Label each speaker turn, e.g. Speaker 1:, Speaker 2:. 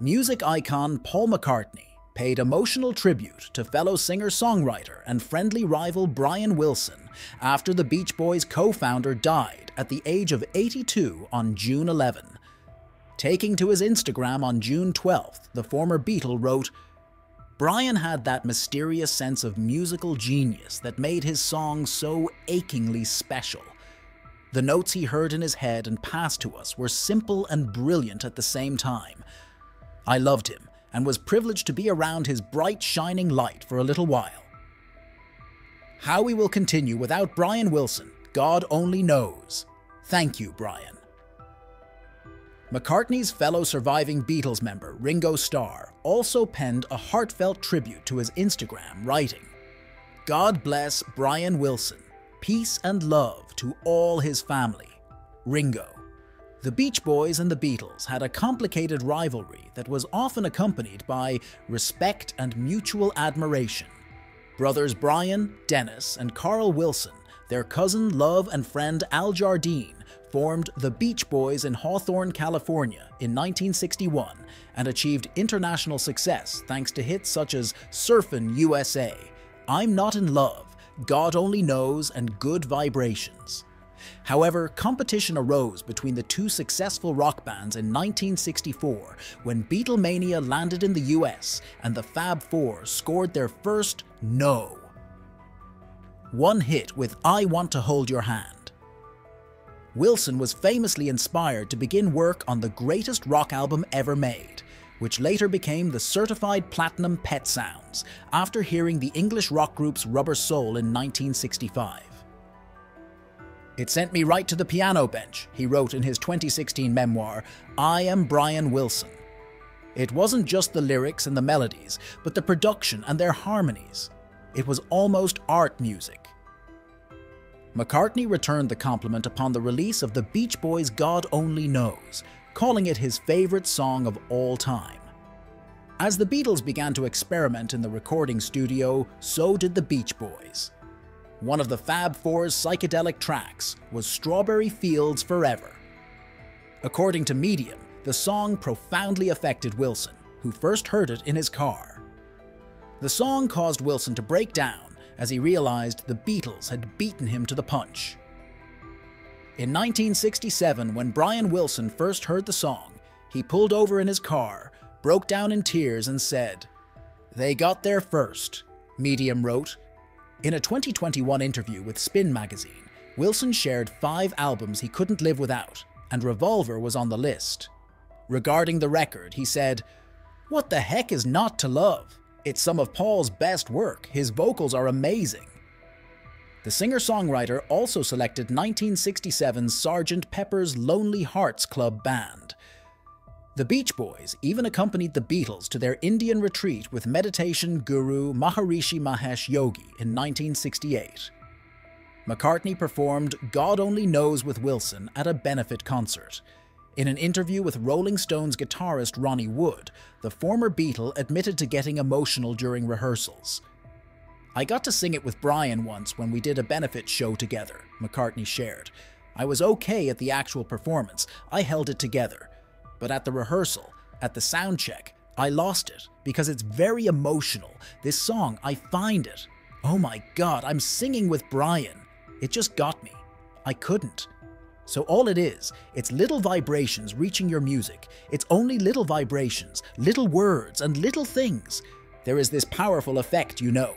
Speaker 1: Music icon Paul McCartney paid emotional tribute to fellow singer-songwriter and friendly rival Brian Wilson after the Beach Boys' co-founder died at the age of 82 on June 11. Taking to his Instagram on June 12th, the former Beatle wrote, "Brian had that mysterious sense of musical genius that made his songs so achingly special. The notes he heard in his head and passed to us were simple and brilliant at the same time. I loved him and was privileged to be around his bright, shining light for a little while. How we will continue without Brian Wilson, God only knows. Thank you, Brian." McCartney's fellow surviving Beatles member, Ringo Starr, also penned a heartfelt tribute to his Instagram, writing, "God bless Brian Wilson. Peace and love to all his family. Ringo." The Beach Boys and the Beatles had a complicated rivalry that was often accompanied by respect and mutual admiration. Brothers Brian, Dennis, and Carl Wilson, their cousin, love, and friend Al Jardine, formed the Beach Boys in Hawthorne, California in 1961 and achieved international success thanks to hits such as Surfin' USA, I'm Not in Love, God Only Knows, and Good Vibrations. However, competition arose between the two successful rock bands in 1964 when Beatlemania landed in the US and the Fab Four scored their first one hit with I Want to Hold Your Hand. Wilson was famously inspired to begin work on the greatest rock album ever made, which later became the certified platinum Pet Sounds after hearing the English rock group's Rubber Soul in 1965. "It sent me right to the piano bench," he wrote in his 2016 memoir, I Am Brian Wilson. "It wasn't just the lyrics and the melodies, but the production and their harmonies. It was almost art music." McCartney returned the compliment upon the release of the Beach Boys' God Only Knows, calling it his favorite song of all time. As the Beatles began to experiment in the recording studio, so did the Beach Boys. One of the Fab Four's psychedelic tracks was Strawberry Fields Forever. According to Medium, the song profoundly affected Wilson, who first heard it in his car. The song caused Wilson to break down as he realized the Beatles had beaten him to the punch. In 1967, when Brian Wilson first heard the song, he pulled over in his car, broke down in tears and said, "They got there first," Medium wrote. In a 2021 interview with Spin magazine, Wilson shared 5 albums he couldn't live without, and Revolver was on the list. Regarding the record, he said, "What the heck is not to love? It's some of Paul's best work. His vocals are amazing." The singer-songwriter also selected 1967's Sgt. Pepper's Lonely Hearts Club Band. The Beach Boys even accompanied the Beatles to their Indian retreat with meditation guru Maharishi Mahesh Yogi in 1968. McCartney performed God Only Knows with Wilson at a benefit concert. In an interview with Rolling Stones guitarist Ronnie Wood, the former Beatle admitted to getting emotional during rehearsals. "I got to sing it with Brian once when we did a benefit show together," McCartney shared. "I was okay at the actual performance, I held it together. But at the rehearsal, at the sound check, I lost it because it's very emotional. This song, I find it. Oh my God, I'm singing with Brian. It just got me. I couldn't." So all it is, it's little vibrations reaching your music. It's only little vibrations, little words, and little things. There is this powerful effect, you know.